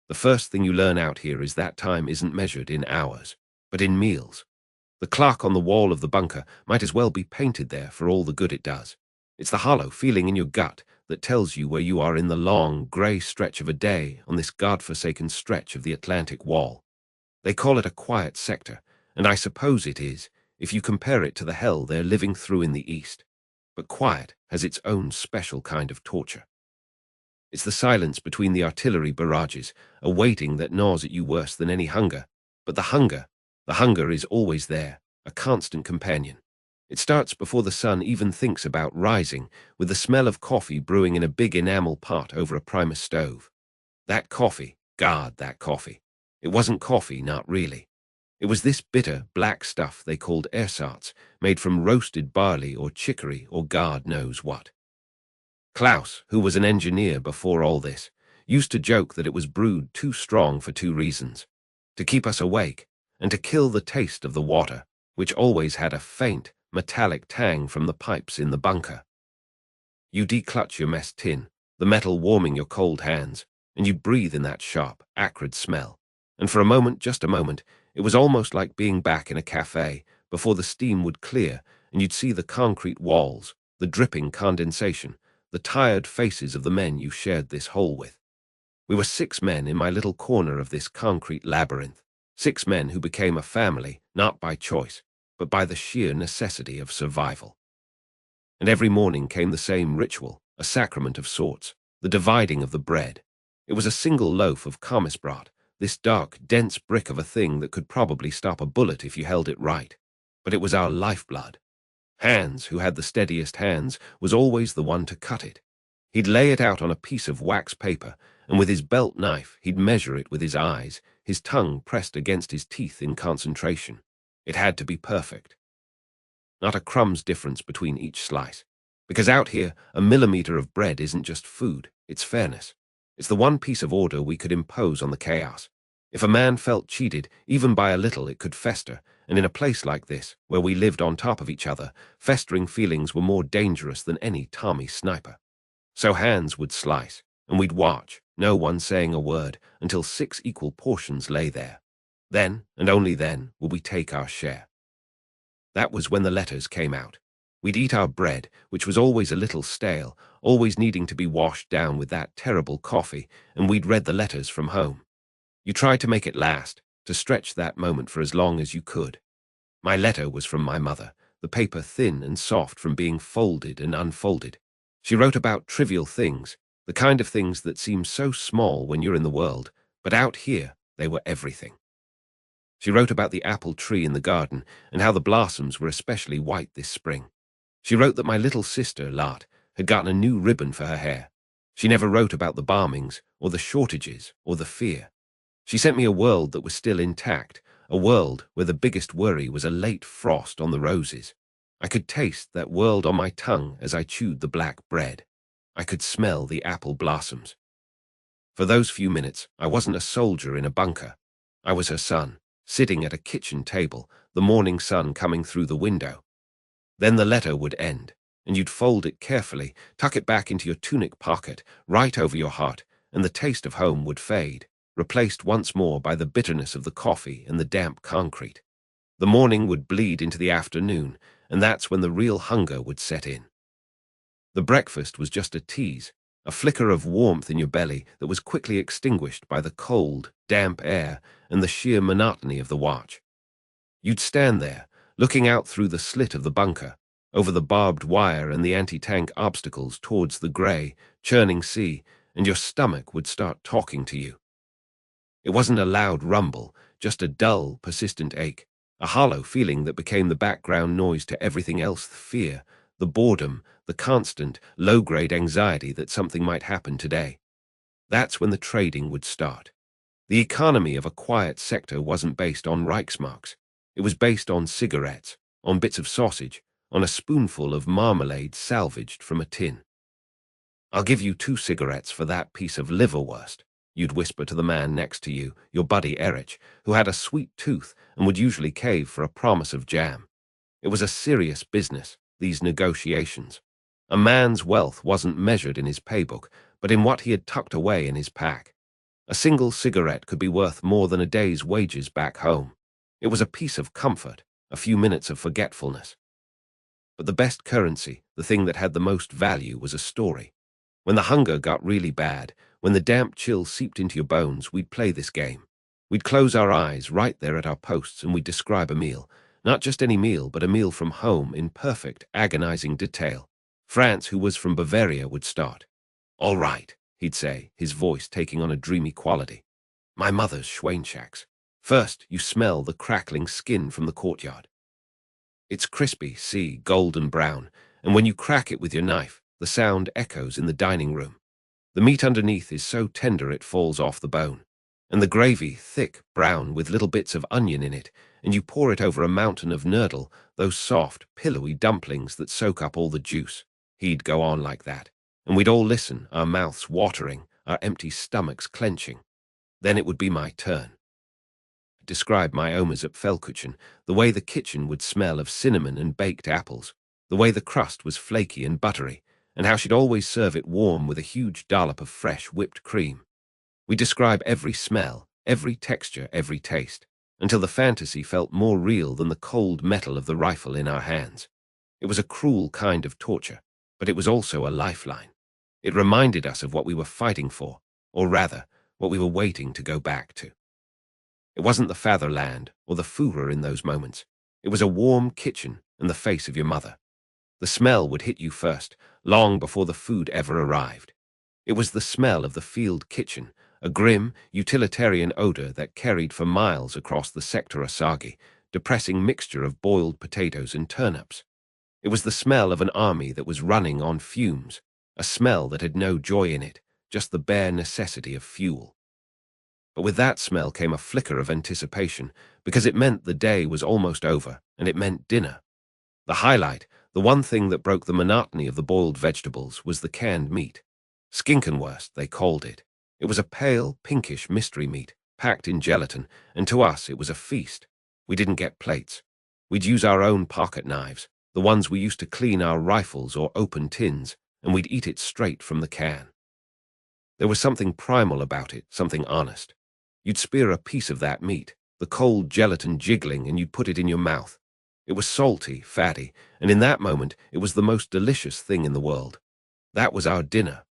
The first thing you learn out here is that time isn't measured in hours, but in meals. The clock on the wall of the bunker might as well be painted there for all the good it does. It's the hollow feeling in your gut that tells you where you are in the long, grey stretch of a day on this godforsaken stretch of the Atlantic wall. They call it a quiet sector, and I suppose it is, if you compare it to the hell they're living through in the east. But quiet has its own special kind of torture. It's the silence between the artillery barrages, a waiting that gnaws at you worse than any hunger. But the hunger is always there, a constant companion. It starts before the sun even thinks about rising, with the smell of coffee brewing in a big enamel pot over a Primus stove. That coffee, God, that coffee. It wasn't coffee, not really. It was this bitter, black stuff they called ersatz, made from roasted barley or chicory or God knows what. Klaus, who was an engineer before all this, used to joke that it was brewed too strong for two reasons: to keep us awake and to kill the taste of the water, which always had a faint, metallic tang from the pipes in the bunker. You declutch your mess tin, the metal warming your cold hands, and you breathe in that sharp, acrid smell. And for a moment, just a moment, it was almost like being back in a cafe before the steam would clear and you'd see the concrete walls, the dripping condensation, the tired faces of the men you shared this hole with. We were 6 men in my little corner of this concrete labyrinth, 6 men who became a family, not by choice, but by the sheer necessity of survival. And every morning came the same ritual, a sacrament of sorts, the dividing of the bread. It was a single loaf of Kommissbrot, this dark, dense brick of a thing that could probably stop a bullet if you held it right. But it was our lifeblood. Hans, who had the steadiest hands, was always the one to cut it. He'd lay it out on a piece of wax paper, and with his belt knife he'd measure it with his eyes, his tongue pressed against his teeth in concentration. It had to be perfect. Not a crumb's difference between each slice. Because out here, a millimeter of bread isn't just food, it's fairness. It's the one piece of order we could impose on the chaos. If a man felt cheated, even by a little, it could fester, and in a place like this, where we lived on top of each other, festering feelings were more dangerous than any Tommy sniper. So Hans would slice, and we'd watch, no one saying a word, until 6 equal portions lay there. Then, and only then, would we take our share. That was when the letters came out. We'd eat our bread, which was always a little stale, always needing to be washed down with that terrible coffee, and we'd read the letters from home. You tried to make it last, to stretch that moment for as long as you could. My letter was from my mother, the paper thin and soft from being folded and unfolded. She wrote about trivial things, the kind of things that seem so small when you're in the world, but out here they were everything. She wrote about the apple tree in the garden and how the blossoms were especially white this spring. She wrote that my little sister, Lot, had gotten a new ribbon for her hair. She never wrote about the bombings, or the shortages, or the fear. She sent me a world that was still intact, a world where the biggest worry was a late frost on the roses. I could taste that world on my tongue as I chewed the black bread. I could smell the apple blossoms. For those few minutes, I wasn't a soldier in a bunker. I was her son, sitting at a kitchen table, the morning sun coming through the window. Then the letter would end, and you'd fold it carefully, tuck it back into your tunic pocket, right over your heart, and the taste of home would fade, replaced once more by the bitterness of the coffee and the damp concrete. The morning would bleed into the afternoon, and that's when the real hunger would set in. The breakfast was just a tease, a flicker of warmth in your belly that was quickly extinguished by the cold, damp air and the sheer monotony of the watch. You'd stand there, looking out through the slit of the bunker, over the barbed wire and the anti-tank obstacles towards the grey, churning sea, and your stomach would start talking to you. It wasn't a loud rumble, just a dull, persistent ache, a hollow feeling that became the background noise to everything else: the fear, the boredom, the constant, low-grade anxiety that something might happen today. That's when the trading would start. The economy of a quiet sector wasn't based on Reichsmarks. It was based on cigarettes, on bits of sausage, on a spoonful of marmalade salvaged from a tin. "I'll give you 2 cigarettes for that piece of liverwurst," you'd whisper to the man next to you, your buddy Erich, who had a sweet tooth and would usually cave for a promise of jam. It was a serious business, these negotiations. A man's wealth wasn't measured in his paybook, but in what he had tucked away in his pack. A single cigarette could be worth more than a day's wages back home. It was a piece of comfort, a few minutes of forgetfulness. But the best currency, the thing that had the most value, was a story. When the hunger got really bad, when the damp chill seeped into your bones, we'd play this game. We'd close our eyes right there at our posts and we'd describe a meal. Not just any meal, but a meal from home in perfect, agonizing detail. France, who was from Bavaria, would start. "All right," he'd say, his voice taking on a dreamy quality. "My mother's Schweinschacks. First, you smell the crackling skin from the courtyard. It's crispy, see, golden brown, and when you crack it with your knife, the sound echoes in the dining room. The meat underneath is so tender it falls off the bone. And the gravy, thick, brown, with little bits of onion in it, and you pour it over a mountain of nurdle, those soft, pillowy dumplings that soak up all the juice." He'd go on like that, and we'd all listen, our mouths watering, our empty stomachs clenching. Then it would be my turn. Describe my omas at Fellkuchen, the way the kitchen would smell of cinnamon and baked apples, the way the crust was flaky and buttery, and how she'd always serve it warm with a huge dollop of fresh whipped cream. We describe every smell, every texture, every taste, until the fantasy felt more real than the cold metal of the rifle in our hands. It was a cruel kind of torture, but it was also a lifeline. It reminded us of what we were fighting for, or rather, what we were waiting to go back to. It wasn't the fatherland or the Führer in those moments. It was a warm kitchen and the face of your mother. The smell would hit you first, long before the food ever arrived. It was the smell of the field kitchen, a grim, utilitarian odor that carried for miles across the sector Asagi, depressing mixture of boiled potatoes and turnips. It was the smell of an army that was running on fumes, a smell that had no joy in it, just the bare necessity of fuel. But with that smell came a flicker of anticipation, because it meant the day was almost over, and it meant dinner. The highlight, the one thing that broke the monotony of the boiled vegetables, was the canned meat. Skinkenwurst, they called it. It was a pale, pinkish mystery meat, packed in gelatin, and to us it was a feast. We didn't get plates. We'd use our own pocket knives, the ones we used to clean our rifles or open tins, and we'd eat it straight from the can. There was something primal about it, something honest. You'd spear a piece of that meat, the cold gelatin jiggling, and you'd put it in your mouth. It was salty, fatty, and in that moment it was the most delicious thing in the world. That was our dinner.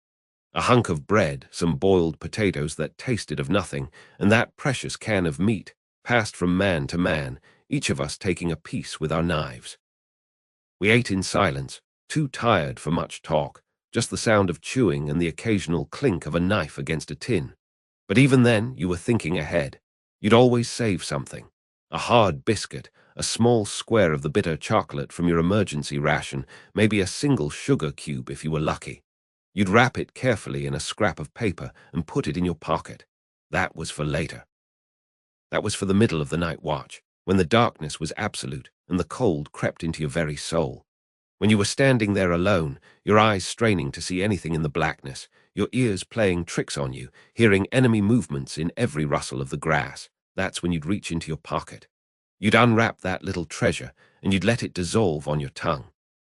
A hunk of bread, some boiled potatoes that tasted of nothing, and that precious can of meat, passed from man to man, each of us taking a piece with our knives. We ate in silence, too tired for much talk, just the sound of chewing and the occasional clink of a knife against a tin. But even then, you were thinking ahead. You'd always save something. A hard biscuit, a small square of the bitter chocolate from your emergency ration, maybe a single sugar cube if you were lucky. You'd wrap it carefully in a scrap of paper and put it in your pocket. That was for later. That was for the middle of the night watch, when the darkness was absolute and the cold crept into your very soul. When you were standing there alone, your eyes straining to see anything in the blackness, your ears playing tricks on you, hearing enemy movements in every rustle of the grass, that's when you'd reach into your pocket. You'd unwrap that little treasure, and you'd let it dissolve on your tongue.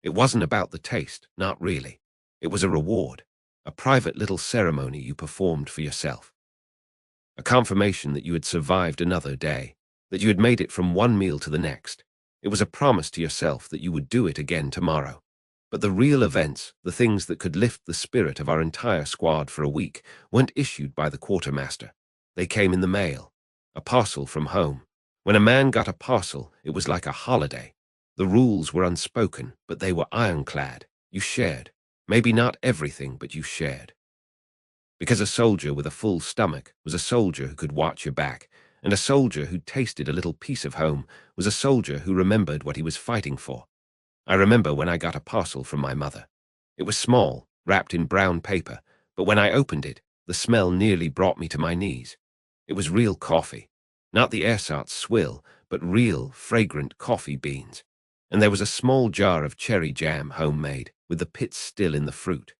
It wasn't about the taste, not really. It was a reward, a private little ceremony you performed for yourself. A confirmation that you had survived another day, that you had made it from one meal to the next. It was a promise to yourself that you would do it again tomorrow. But the real events, the things that could lift the spirit of our entire squad for a week, weren't issued by the quartermaster. They came in the mail, a parcel from home. When a man got a parcel, it was like a holiday. The rules were unspoken, but they were ironclad. You shared. Maybe not everything, but you shared. Because a soldier with a full stomach was a soldier who could watch your back, and a soldier who tasted a little piece of home was a soldier who remembered what he was fighting for. I remember when I got a parcel from my mother. It was small, wrapped in brown paper, but when I opened it, the smell nearly brought me to my knees. It was real coffee. Not the ersatz swill, but real, fragrant coffee beans. And there was a small jar of cherry jam, homemade, with the pits still in the fruit.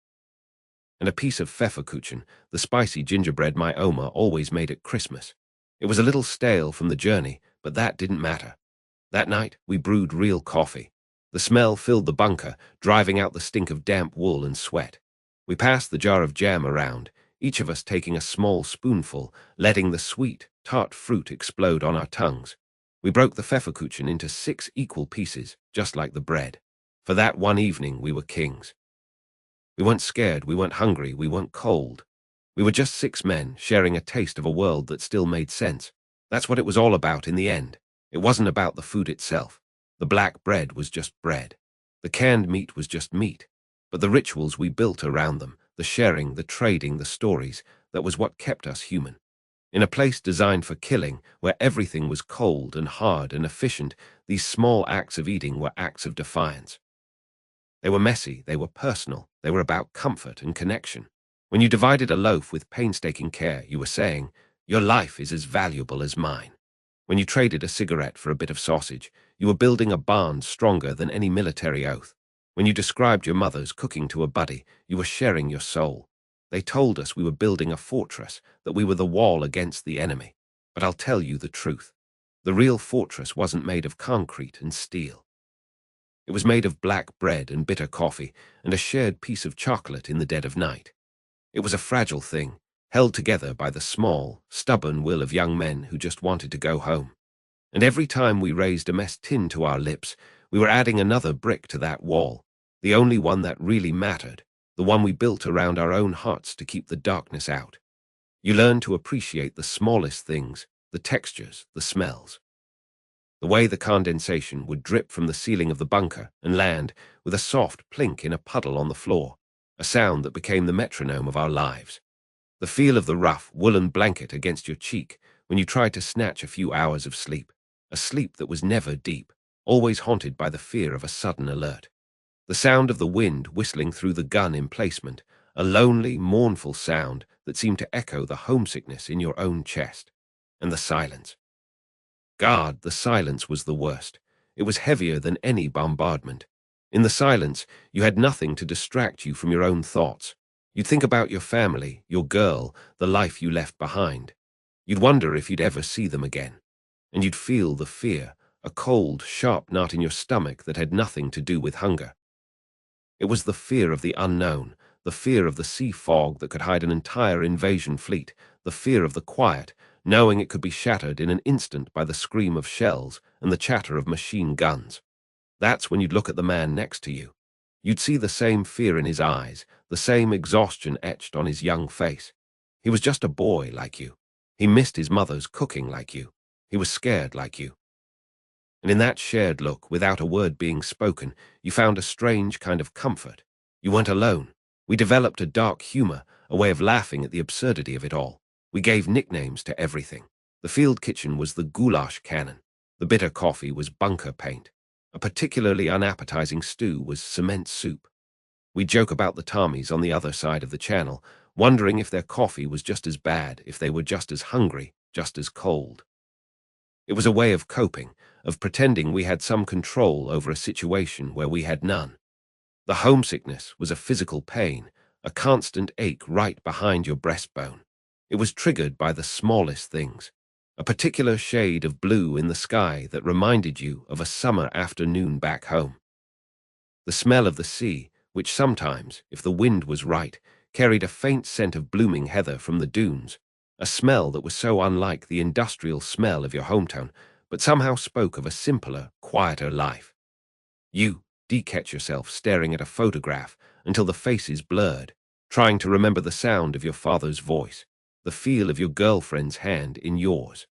And a piece of Pfefferkuchen, the spicy gingerbread my Oma always made at Christmas. It was a little stale from the journey, but that didn't matter. That night, we brewed real coffee. The smell filled the bunker, driving out the stink of damp wool and sweat. We passed the jar of jam around, each of us taking a small spoonful, letting the sweet, tart fruit explode on our tongues. We broke the Pfefferkuchen into 6 equal pieces, just like the bread. For that one evening, we were kings. We weren't scared, we weren't hungry, we weren't cold. We were just 6 men sharing a taste of a world that still made sense. That's what it was all about in the end. It wasn't about the food itself. The black bread was just bread. The canned meat was just meat. But the rituals we built around them, the sharing, the trading, the stories, that was what kept us human. In a place designed for killing, where everything was cold and hard and efficient, these small acts of eating were acts of defiance. They were messy, they were personal, they were about comfort and connection. When you divided a loaf with painstaking care, you were saying, "Your life is as valuable as mine." When you traded a cigarette for a bit of sausage, you were building a bond stronger than any military oath. When you described your mother's cooking to a buddy, you were sharing your soul. They told us we were building a fortress, that we were the wall against the enemy. But I'll tell you the truth. The real fortress wasn't made of concrete and steel. It was made of black bread and bitter coffee and a shared piece of chocolate in the dead of night. It was a fragile thing, held together by the small, stubborn will of young men who just wanted to go home. And every time we raised a mess tin to our lips, we were adding another brick to that wall, the only one that really mattered, the one we built around our own hearts to keep the darkness out. You learn to appreciate the smallest things, the textures, the smells. The way the condensation would drip from the ceiling of the bunker and land with a soft plink in a puddle on the floor, a sound that became the metronome of our lives. The feel of the rough, woolen blanket against your cheek when you tried to snatch a few hours of sleep, a sleep that was never deep, always haunted by the fear of a sudden alert. The sound of the wind whistling through the gun emplacement, a lonely, mournful sound that seemed to echo the homesickness in your own chest. And the silence. God, the silence was the worst. It was heavier than any bombardment. In the silence, you had nothing to distract you from your own thoughts. You'd think about your family, your girl, the life you left behind. You'd wonder if you'd ever see them again. And you'd feel the fear, a cold, sharp knot in your stomach that had nothing to do with hunger. It was the fear of the unknown, the fear of the sea fog that could hide an entire invasion fleet, the fear of the quiet, knowing it could be shattered in an instant by the scream of shells and the chatter of machine guns. That's when you'd look at the man next to you. You'd see the same fear in his eyes, the same exhaustion etched on his young face. He was just a boy like you. He missed his mother's cooking like you. He was scared like you. And in that shared look, without a word being spoken, you found a strange kind of comfort. You weren't alone. We developed a dark humor, a way of laughing at the absurdity of it all. We gave nicknames to everything. The field kitchen was the goulash cannon. The bitter coffee was bunker paint. A particularly unappetizing stew was cement soup. We joke about the Tommies on the other side of the channel, wondering if their coffee was just as bad, if they were just as hungry, just as cold. It was a way of coping, of pretending we had some control over a situation where we had none. The homesickness was a physical pain, a constant ache right behind your breastbone. It was triggered by the smallest things, a particular shade of blue in the sky that reminded you of a summer afternoon back home. The smell of the sea, which sometimes, if the wind was right, carried a faint scent of blooming heather from the dunes, a smell that was so unlike the industrial smell of your hometown, but somehow spoke of a simpler, quieter life. You catch yourself staring at a photograph until the face is blurred, trying to remember the sound of your father's voice, the feel of your girlfriend's hand in yours.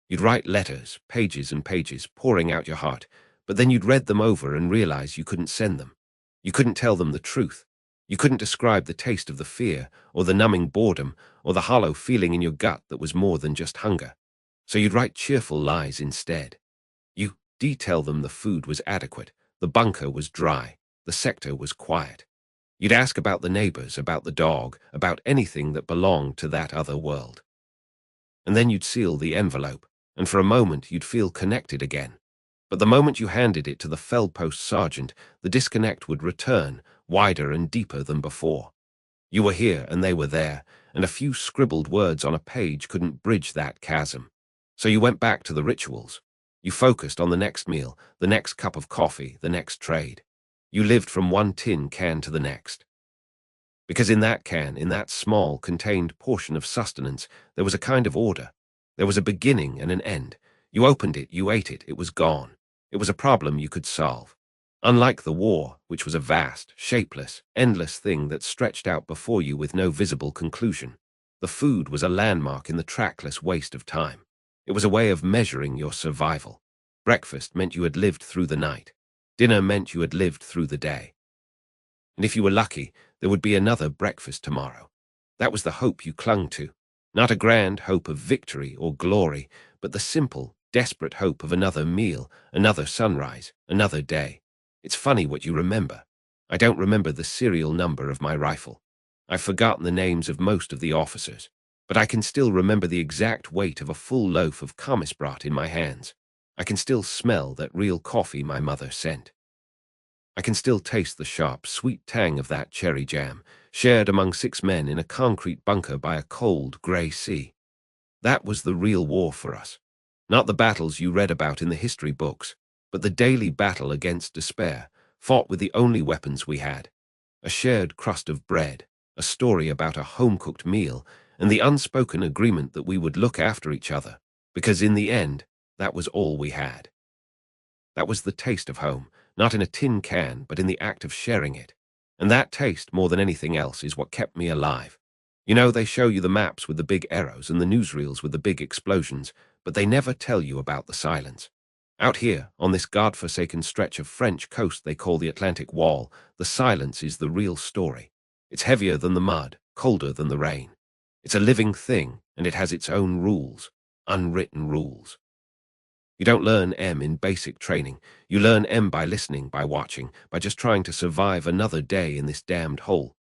You'd write letters, pages and pages, pouring out your heart, but then you'd read them over and realize you couldn't send them. You couldn't tell them the truth. You couldn't describe the taste of the fear, or the numbing boredom, or the hollow feeling in your gut that was more than just hunger. So you'd write cheerful lies instead. You tell them the food was adequate, the bunker was dry, the sector was quiet. You'd ask about the neighbors, about the dog, about anything that belonged to that other world. And then you'd seal the envelope, and for a moment you'd feel connected again. But the moment you handed it to the feldpost sergeant, the disconnect would return, wider and deeper than before. You were here and they were there, and a few scribbled words on a page couldn't bridge that chasm. So you went back to the rituals. You focused on the next meal, the next cup of coffee, the next trade. You lived from one tin can to the next. Because in that can, in that small, contained portion of sustenance, there was a kind of order. There was a beginning and an end. You opened it, you ate it, it was gone. It was a problem you could solve. Unlike the war, which was a vast, shapeless, endless thing that stretched out before you with no visible conclusion, the food was a landmark in the trackless waste of time. It was a way of measuring your survival. Breakfast meant you had lived through the night. Dinner meant you had lived through the day. And if you were lucky, there would be another breakfast tomorrow. That was the hope you clung to. Not a grand hope of victory or glory, but the simple, desperate hope of another meal, another sunrise, another day. It's funny what you remember. I don't remember the serial number of my rifle. I've forgotten the names of most of the officers, but I can still remember the exact weight of a full loaf of Kommissbrot in my hands. I can still smell that real coffee my mother sent. I can still taste the sharp, sweet tang of that cherry jam, shared among 6 men in a concrete bunker by a cold, grey sea. That was the real war for us. Not the battles you read about in the history books, but the daily battle against despair, fought with the only weapons we had. A shared crust of bread, a story about a home-cooked meal, and the unspoken agreement that we would look after each other, because in the end, that was all we had. That was the taste of home, not in a tin can, but in the act of sharing it. And that taste, more than anything else, is what kept me alive. You know, they show you the maps with the big arrows and the newsreels with the big explosions, but they never tell you about the silence. Out here, on this God-forsaken stretch of French coast they call the Atlantic Wall, the silence is the real story. It's heavier than the mud, colder than the rain. It's a living thing, and it has its own rules, unwritten rules. You don't learn M in basic training. You learn M by listening, by watching, by just trying to survive another day in this damned hole.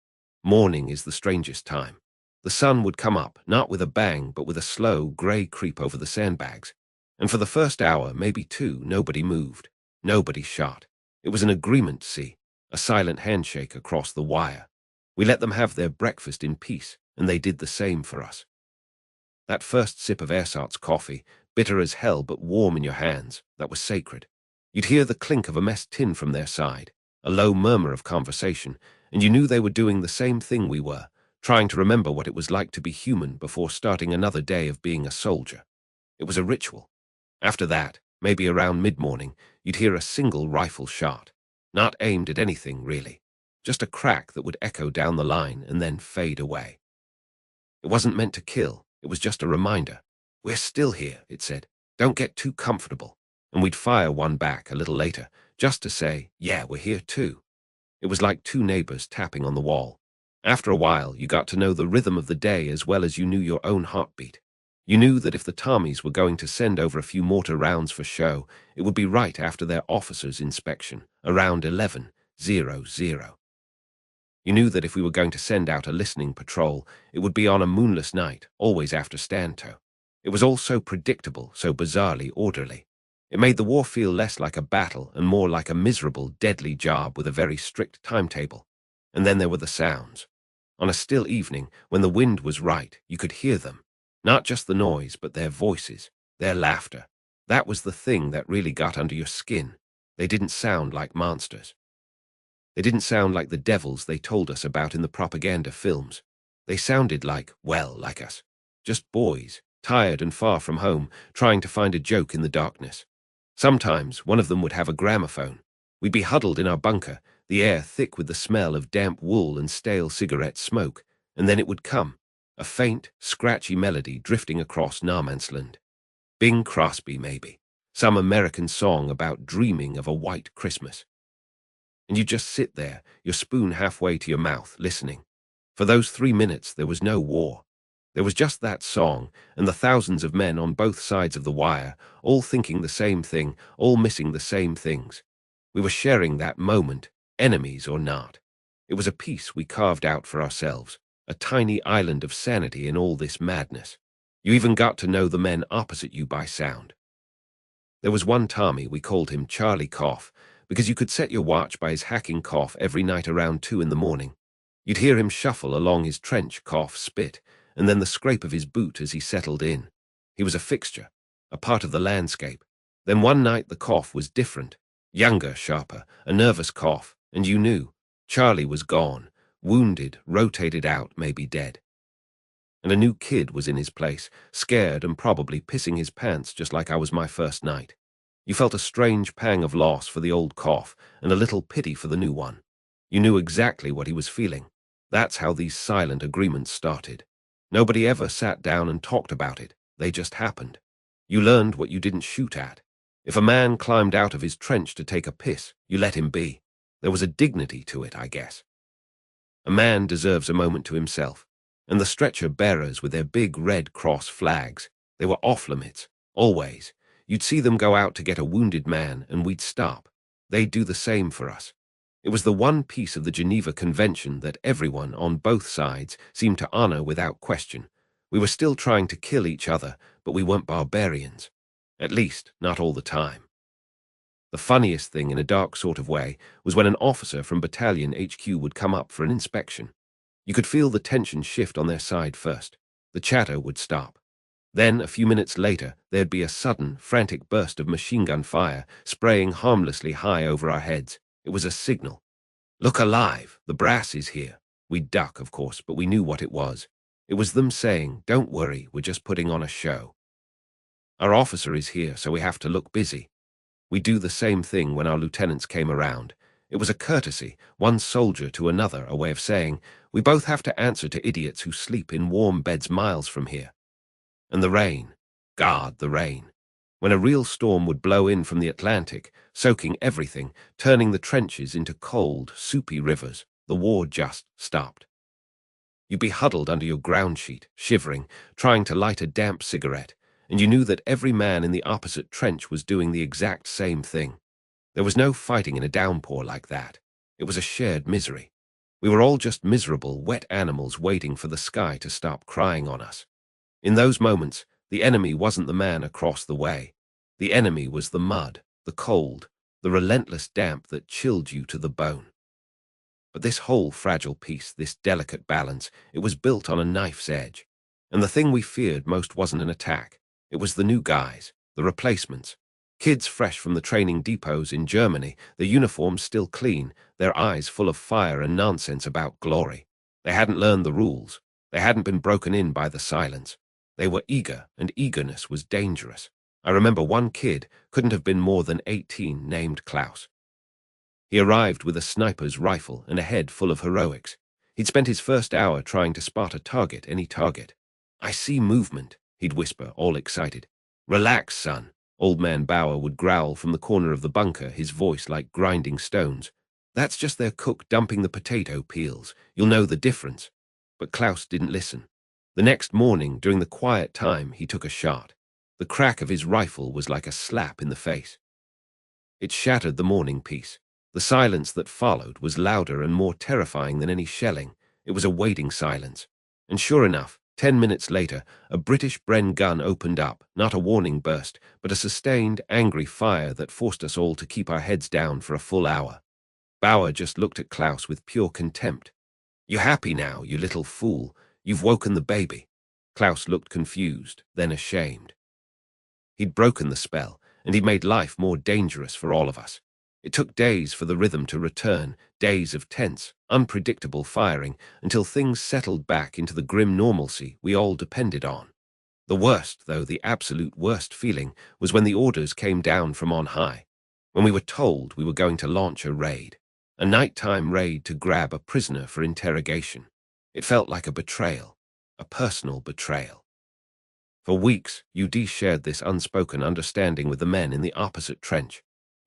Morning is the strangest time. The sun would come up, not with a bang, but with a slow, grey creep over the sandbags. And for the first hour, maybe 2, nobody moved. Nobody shot. It was an agreement, see, a silent handshake across the wire. We let them have their breakfast in peace, and they did the same for us. That first sip of Ersatz coffee, bitter as hell but warm in your hands, that was sacred. You'd hear the clink of a mess tin from their side, a low murmur of conversation, and you knew they were doing the same thing we were, trying to remember what it was like to be human before starting another day of being a soldier. It was a ritual. After that, maybe around mid-morning, you'd hear a single rifle shot, not aimed at anything, really, just a crack that would echo down the line and then fade away. It wasn't meant to kill, it was just a reminder. We're still here, it said. Don't get too comfortable. And we'd fire one back a little later, just to say, yeah, we're here too. It was like 2 neighbors tapping on the wall. After a while, you got to know the rhythm of the day as well as you knew your own heartbeat. You knew that if the Tommies were going to send over a few mortar rounds for show, it would be right after their officer's inspection, around 11:00. You knew that if we were going to send out a listening patrol, it would be on a moonless night, always after stanto. It was all so predictable, so bizarrely orderly. It made the war feel less like a battle and more like a miserable, deadly job with a very strict timetable. And then there were the sounds. On a still evening, when the wind was right, you could hear them. Not just the noise, but their voices, their laughter. That was the thing that really got under your skin. They didn't sound like monsters. They didn't sound like the devils they told us about in the propaganda films. They sounded like, well, like us. Just boys, tired and far from home, trying to find a joke in the darkness. Sometimes one of them would have a gramophone. We'd be huddled in our bunker, the air thick with the smell of damp wool and stale cigarette smoke, and then it would come, a faint, scratchy melody drifting across Narmansland. Bing Crosby, maybe. Some American song about dreaming of a white Christmas. And you just sit there, your spoon halfway to your mouth, listening. For those 3 minutes there was no war. There was just that song, and the thousands of men on both sides of the wire, all thinking the same thing, all missing the same things. We were sharing that moment, enemies or not. It was a piece we carved out for ourselves, a tiny island of sanity in all this madness. You even got to know the men opposite you by sound. There was one Tommy, we called him Charlie Cough, because you could set your watch by his hacking cough every night around 2 in the morning. You'd hear him shuffle along his trench, cough, spit, and then the scrape of his boot as he settled in. He was a fixture, a part of the landscape. Then one night the cough was different, younger, sharper, a nervous cough, and you knew. Charlie was gone, wounded, rotated out, maybe dead. And a new kid was in his place, scared and probably pissing his pants just like I was my first night. You felt a strange pang of loss for the old cough and a little pity for the new one. You knew exactly what he was feeling. That's how these silent agreements started. Nobody ever sat down and talked about it. They just happened. You learned what you didn't shoot at. If a man climbed out of his trench to take a piss, you let him be. There was a dignity to it, I guess. A man deserves a moment to himself. And the stretcher bearers with their big red cross flags, they were off limits, always. You'd see them go out to get a wounded man and we'd stop. They'd do the same for us. It was the one piece of the Geneva Convention that everyone on both sides seemed to honor without question. We were still trying to kill each other, but we weren't barbarians. At least, not all the time. The funniest thing in a dark sort of way was when an officer from Battalion HQ would come up for an inspection. You could feel the tension shift on their side first. The chatter would stop. Then, a few minutes later, there'd be a sudden, frantic burst of machine gun fire, spraying harmlessly high over our heads. It was a signal. Look alive, the brass is here. We'd duck, of course, but we knew what it was. It was them saying, don't worry, we're just putting on a show. Our officer is here, so we have to look busy. We do the same thing when our lieutenants came around. It was a courtesy, one soldier to another, a way of saying, we both have to answer to idiots who sleep in warm beds miles from here. And the rain. God, the rain. When a real storm would blow in from the Atlantic, soaking everything, turning the trenches into cold, soupy rivers, the war just stopped. You'd be huddled under your ground sheet, shivering, trying to light a damp cigarette, and you knew that every man in the opposite trench was doing the exact same thing. There was no fighting in a downpour like that. It was a shared misery. We were all just miserable, wet animals waiting for the sky to stop crying on us. In those moments, the enemy wasn't the man across the way. The enemy was the mud, the cold, the relentless damp that chilled you to the bone. But this whole fragile piece, this delicate balance, it was built on a knife's edge. And the thing we feared most wasn't an attack. It was the new guys, the replacements. Kids fresh from the training depots in Germany, their uniforms still clean, their eyes full of fire and nonsense about glory. They hadn't learned the rules. They hadn't been broken in by the silence. They were eager, and eagerness was dangerous. I remember one kid, couldn't have been more than 18, named Klaus. He arrived with a sniper's rifle and a head full of heroics. He'd spent his first hour trying to spot a target, any target. I see movement, he'd whisper, all excited. Relax, son. Old man Bauer would growl from the corner of the bunker, his voice like grinding stones. That's just their cook dumping the potato peels. You'll know the difference. But Klaus didn't listen. The next morning, during the quiet time, he took a shot. The crack of his rifle was like a slap in the face. It shattered the morning peace. The silence that followed was louder and more terrifying than any shelling. It was a waiting silence. And sure enough, 10 minutes later, a British Bren gun opened up, not a warning burst, but a sustained, angry fire that forced us all to keep our heads down for a full hour. Bauer just looked at Klaus with pure contempt. You happy now, you little fool? You've woken the baby. Klaus looked confused, then ashamed. He'd broken the spell, and he'd made life more dangerous for all of us. It took days for the rhythm to return, days of tense, unpredictable firing, until things settled back into the grim normalcy we all depended on. The worst, though the absolute worst feeling, was when the orders came down from on high, when we were told we were going to launch a raid, a nighttime raid to grab a prisoner for interrogation. It felt like a betrayal, a personal betrayal. For weeks, UD shared this unspoken understanding with the men in the opposite trench.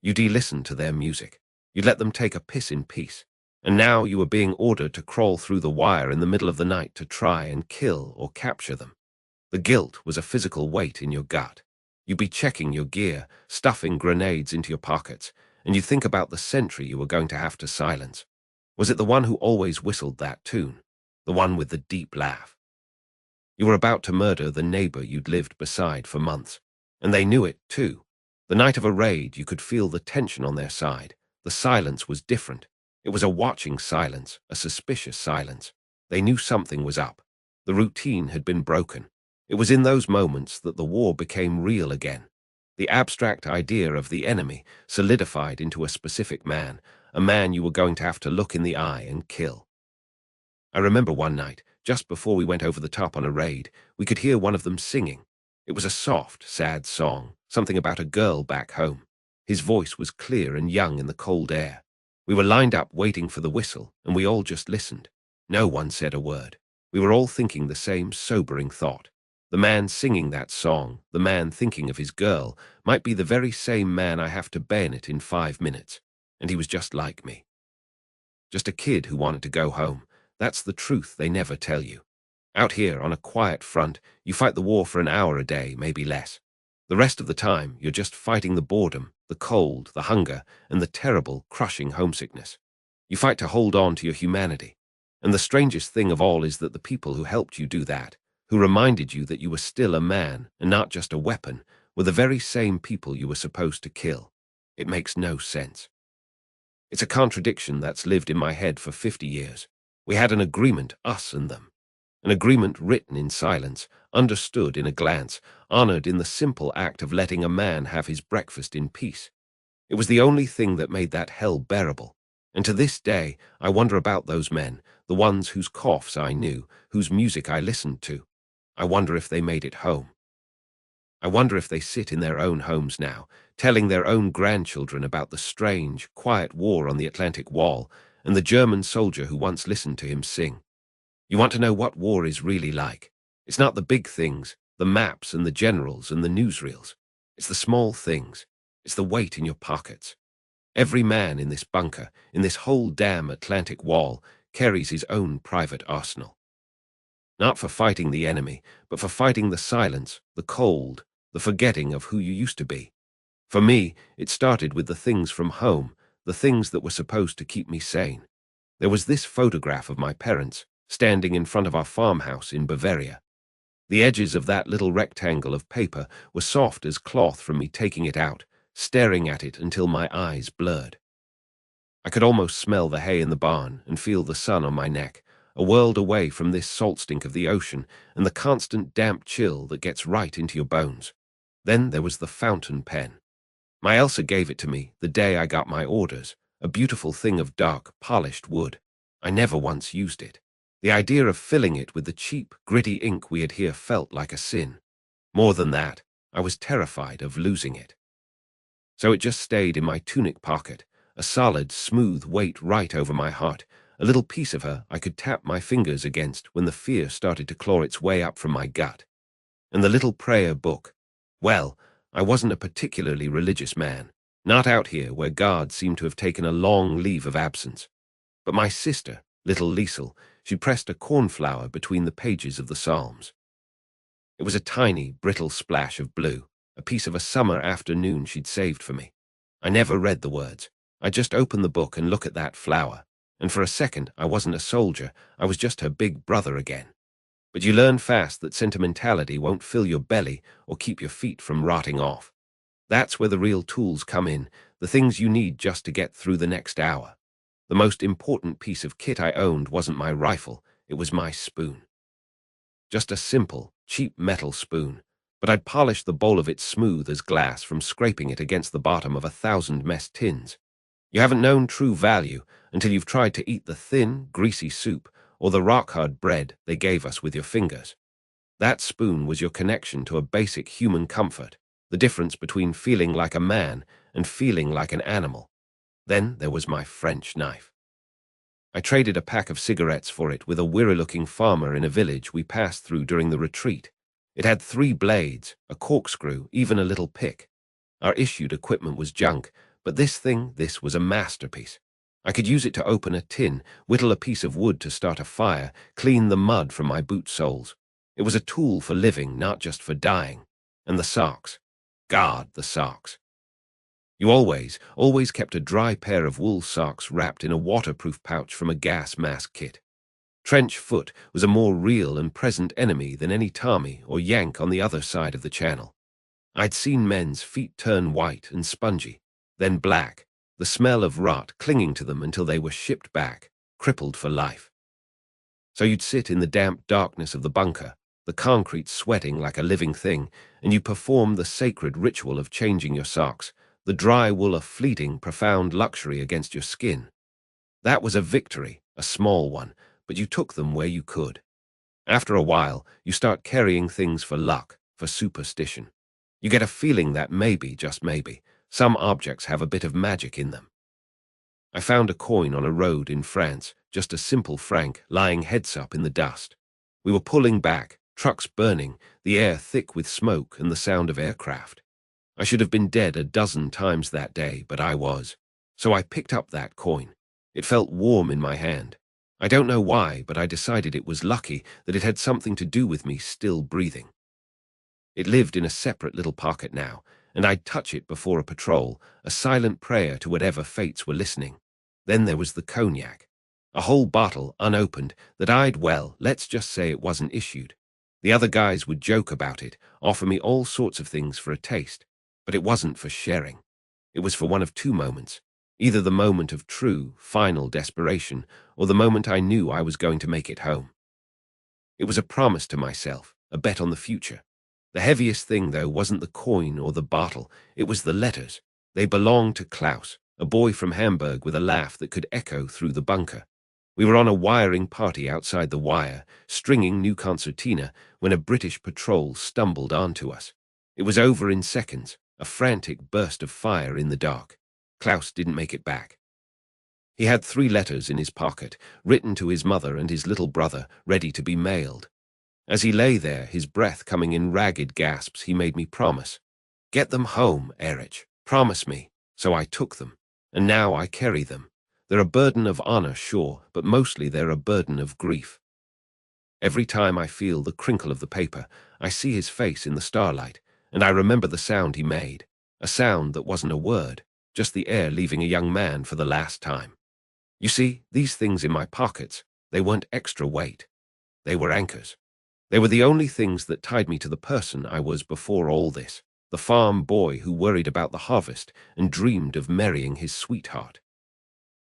UD listened to their music. You'd let them take a piss in peace. And now you were being ordered to crawl through the wire in the middle of the night to try and kill or capture them. The guilt was a physical weight in your gut. You'd be checking your gear, stuffing grenades into your pockets, and you'd think about the sentry you were going to have to silence. Was it the one who always whistled that tune? The one with the deep laugh? You were about to murder the neighbor you'd lived beside for months, and they knew it too. The night of a raid, you could feel the tension on their side. The silence was different. It was a watching silence, a suspicious silence. They knew something was up. The routine had been broken. It was in those moments that the war became real again. The abstract idea of the enemy solidified into a specific man, a man you were going to have to look in the eye and kill. I remember one night, just before we went over the top on a raid, we could hear one of them singing. It was a soft, sad song, something about a girl back home. His voice was clear and young in the cold air. We were lined up waiting for the whistle, and we all just listened. No one said a word. We were all thinking the same sobering thought. The man singing that song, the man thinking of his girl, might be the very same man I have to bayonet in 5 minutes. And he was just like me. Just a kid who wanted to go home. That's the truth they never tell you. Out here, on a quiet front, you fight the war for an hour a day, maybe less. The rest of the time, you're just fighting the boredom, the cold, the hunger, and the terrible, crushing homesickness. You fight to hold on to your humanity. And the strangest thing of all is that the people who helped you do that, who reminded you that you were still a man and not just a weapon, were the very same people you were supposed to kill. It makes no sense. It's a contradiction that's lived in my head for 50 years. We had an agreement, us and them. An agreement written in silence, understood in a glance, honored in the simple act of letting a man have his breakfast in peace. It was the only thing that made that hell bearable. And to this day, I wonder about those men, the ones whose coughs I knew, whose music I listened to. I wonder if they made it home. I wonder if they sit in their own homes now, telling their own grandchildren about the strange, quiet war on the Atlantic Wall and the German soldier who once listened to him sing. You want to know what war is really like? It's not the big things, the maps and the generals and the newsreels. It's the small things. It's the weight in your pockets. Every man in this bunker, in this whole damn Atlantic Wall, carries his own private arsenal. Not for fighting the enemy, but for fighting the silence, the cold, the forgetting of who you used to be. For me, it started with the things from home, the things that were supposed to keep me sane. There was this photograph of my parents, standing in front of our farmhouse in Bavaria. The edges of that little rectangle of paper were soft as cloth from me taking it out, staring at it until my eyes blurred. I could almost smell the hay in the barn and feel the sun on my neck, a world away from this salt stink of the ocean and the constant damp chill that gets right into your bones. Then there was the fountain pen. My Elsa gave it to me the day I got my orders, a beautiful thing of dark, polished wood. I never once used it. The idea of filling it with the cheap, gritty ink we had here felt like a sin. More than that, I was terrified of losing it. So it just stayed in my tunic pocket, a solid, smooth weight right over my heart, a little piece of her I could tap my fingers against when the fear started to claw its way up from my gut. And the little prayer book. Well, I wasn't a particularly religious man, not out here where God seemed to have taken a long leave of absence. But my sister, little Liesel, she pressed a cornflower between the pages of the Psalms. It was a tiny, brittle splash of blue, a piece of a summer afternoon she'd saved for me. I never read the words. I just opened the book and looked at that flower, and for a second I wasn't a soldier, I was just her big brother again. But you learn fast that sentimentality won't fill your belly or keep your feet from rotting off. That's where the real tools come in, the things you need just to get through the next hour. The most important piece of kit I owned wasn't my rifle, it was my spoon. Just a simple, cheap metal spoon, but I'd polished the bowl of it smooth as glass from scraping it against the bottom of 1,000 mess tins. You haven't known true value until you've tried to eat the thin, greasy soup or the rock-hard bread they gave us with your fingers. That spoon was your connection to a basic human comfort, the difference between feeling like a man and feeling like an animal. Then there was my French knife. I traded a pack of cigarettes for it with a weary-looking farmer in a village we passed through during the retreat. It had 3 blades, a corkscrew, even a little pick. Our issued equipment was junk, but this was a masterpiece. I could use it to open a tin, whittle a piece of wood to start a fire, clean the mud from my boot soles. It was a tool for living, not just for dying. And the socks. God, the socks. You always kept a dry pair of wool socks wrapped in a waterproof pouch from a gas mask kit. Trench foot was a more real and present enemy than any Tommy or Yank on the other side of the channel. I'd seen men's feet turn white and spongy, then black, the smell of rot clinging to them until they were shipped back, crippled for life. So you'd sit in the damp darkness of the bunker, the concrete sweating like a living thing, and you perform the sacred ritual of changing your socks, the dry wool a fleeting, profound luxury against your skin. That was a victory, a small one, but you took them where you could. After a while, you start carrying things for luck, for superstition. You get a feeling that maybe, just maybe, some objects have a bit of magic in them. I found a coin on a road in France, just a simple franc lying heads up in the dust. We were pulling back, trucks burning, the air thick with smoke and the sound of aircraft. I should have been dead a dozen times that day, but I was. So I picked up that coin. It felt warm in my hand. I don't know why, but I decided it was lucky that it had something to do with me still breathing. It lived in a separate little pocket now, and I'd touch it before a patrol, a silent prayer to whatever fates were listening. Then there was the cognac. A whole bottle, unopened, that let's just say it wasn't issued. The other guys would joke about it, offer me all sorts of things for a taste, but it wasn't for sharing. It was for one of two moments, either the moment of true, final desperation, or the moment I knew I was going to make it home. It was a promise to myself, a bet on the future. The heaviest thing, though, wasn't the coin or the bottle, it was the letters. They belonged to Klaus, a boy from Hamburg with a laugh that could echo through the bunker. We were on a wiring party outside the wire, stringing new concertina, when a British patrol stumbled onto us. It was over in seconds, a frantic burst of fire in the dark. Klaus didn't make it back. He had 3 letters in his pocket, written to his mother and his little brother, ready to be mailed. As he lay there, his breath coming in ragged gasps, he made me promise. "Get them home, Erich. Promise me." So I took them, and now I carry them. They're a burden of honor, sure, but mostly they're a burden of grief. Every time I feel the crinkle of the paper, I see his face in the starlight, and I remember the sound he made, a sound that wasn't a word, just the air leaving a young man for the last time. You see, these things in my pockets, they weren't extra weight. They were anchors. They were the only things that tied me to the person I was before all this, the farm boy who worried about the harvest and dreamed of marrying his sweetheart.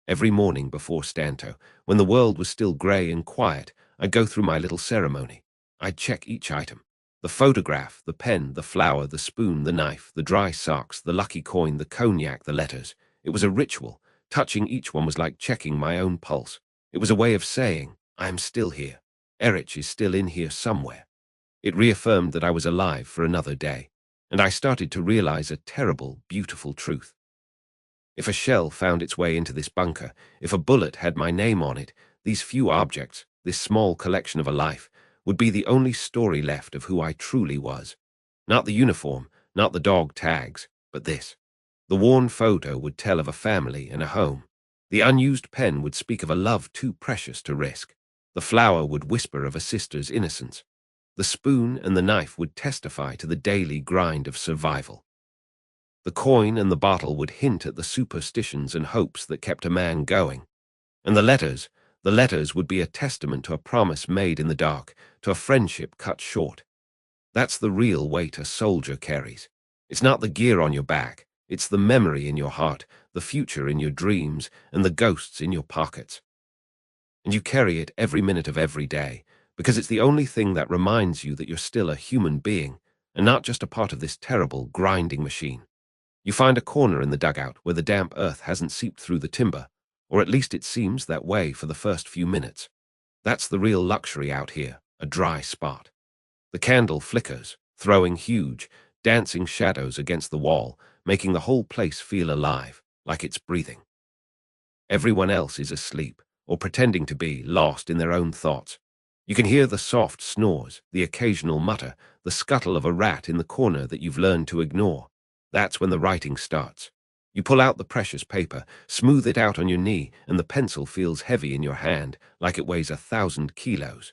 Every morning before Stanto, when the world was still grey and quiet, I'd go through my little ceremony. I'd check each item. The photograph, the pen, the flower, the spoon, the knife, the dry socks, the lucky coin, the cognac, the letters. It was a ritual. Touching each one was like checking my own pulse. It was a way of saying, I am still here. Erich is still in here somewhere. It reaffirmed that I was alive for another day, and I started to realize a terrible, beautiful truth. If a shell found its way into this bunker, if a bullet had my name on it, these few objects, this small collection of a life, would be the only story left of who I truly was. Not the uniform, not the dog tags, but this. The worn photo would tell of a family and a home. The unused pen would speak of a love too precious to risk. The flower would whisper of a sister's innocence. The spoon and the knife would testify to the daily grind of survival. The coin and the bottle would hint at the superstitions and hopes that kept a man going. And the letters would be a testament to a promise made in the dark, to a friendship cut short. That's the real weight a soldier carries. It's not the gear on your back, it's the memory in your heart, the future in your dreams, and the ghosts in your pockets. And you carry it every minute of every day, because it's the only thing that reminds you that you're still a human being, and not just a part of this terrible, grinding machine. You find a corner in the dugout where the damp earth hasn't seeped through the timber, or at least it seems that way for the first few minutes. That's the real luxury out here, a dry spot. The candle flickers, throwing huge, dancing shadows against the wall, making the whole place feel alive, like it's breathing. Everyone else is asleep, or pretending to be, lost in their own thoughts. You can hear the soft snores, the occasional mutter, the scuttle of a rat in the corner that you've learned to ignore. That's when the writing starts. You pull out the precious paper, smooth it out on your knee, and the pencil feels heavy in your hand, like it weighs 1,000 kilos.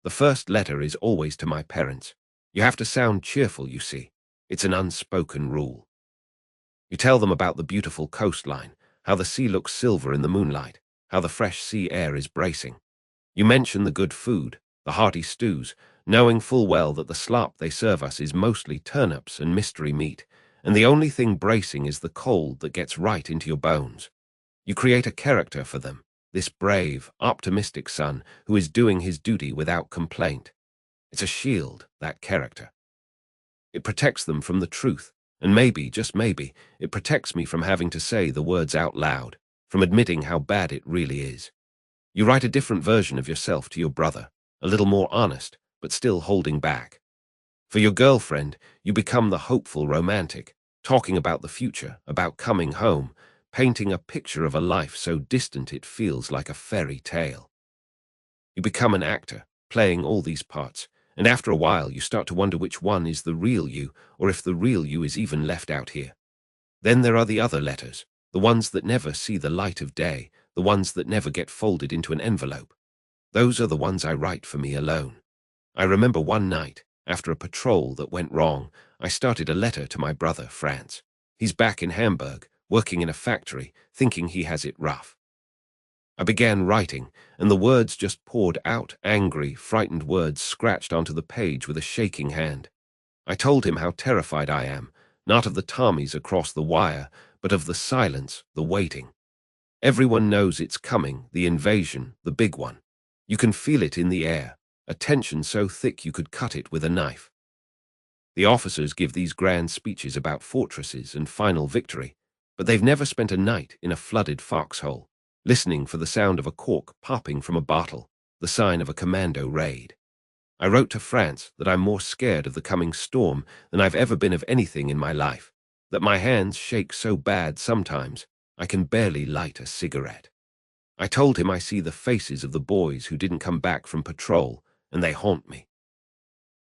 The first letter is always to my parents. You have to sound cheerful, you see. It's an unspoken rule. You tell them about the beautiful coastline, how the sea looks silver in the moonlight, how the fresh sea air is bracing. You mention the good food, the hearty stews, knowing full well that the slop they serve us is mostly turnips and mystery meat, and the only thing bracing is the cold that gets right into your bones. You create a character for them, this brave, optimistic son who is doing his duty without complaint. It's a shield, that character. It protects them from the truth, and maybe, just maybe, it protects me from having to say the words out loud, from admitting how bad it really is. You write a different version of yourself to your brother, a little more honest, but still holding back. For your girlfriend, you become the hopeful romantic, talking about the future, about coming home, painting a picture of a life so distant it feels like a fairy tale. You become an actor, playing all these parts, and after a while you start to wonder which one is the real you, or if the real you is even left out here. Then there are the other letters, the ones that never see the light of day, the ones that never get folded into an envelope. Those are the ones I write for me alone. I remember one night, after a patrol that went wrong, I started a letter to my brother, Franz. He's back in Hamburg, working in a factory, thinking he has it rough. I began writing, and the words just poured out, angry, frightened words scratched onto the page with a shaking hand. I told him how terrified I am, not of the Tommies across the wire, but of the silence, the waiting. Everyone knows it's coming, the invasion, the big one. You can feel it in the air, a tension so thick you could cut it with a knife. The officers give these grand speeches about fortresses and final victory, but they've never spent a night in a flooded foxhole, listening for the sound of a cork popping from a bottle, the sign of a commando raid. I wrote to Franz that I'm more scared of the coming storm than I've ever been of anything in my life, that my hands shake so bad sometimes I can barely light a cigarette. I told him I see the faces of the boys who didn't come back from patrol, and they haunt me.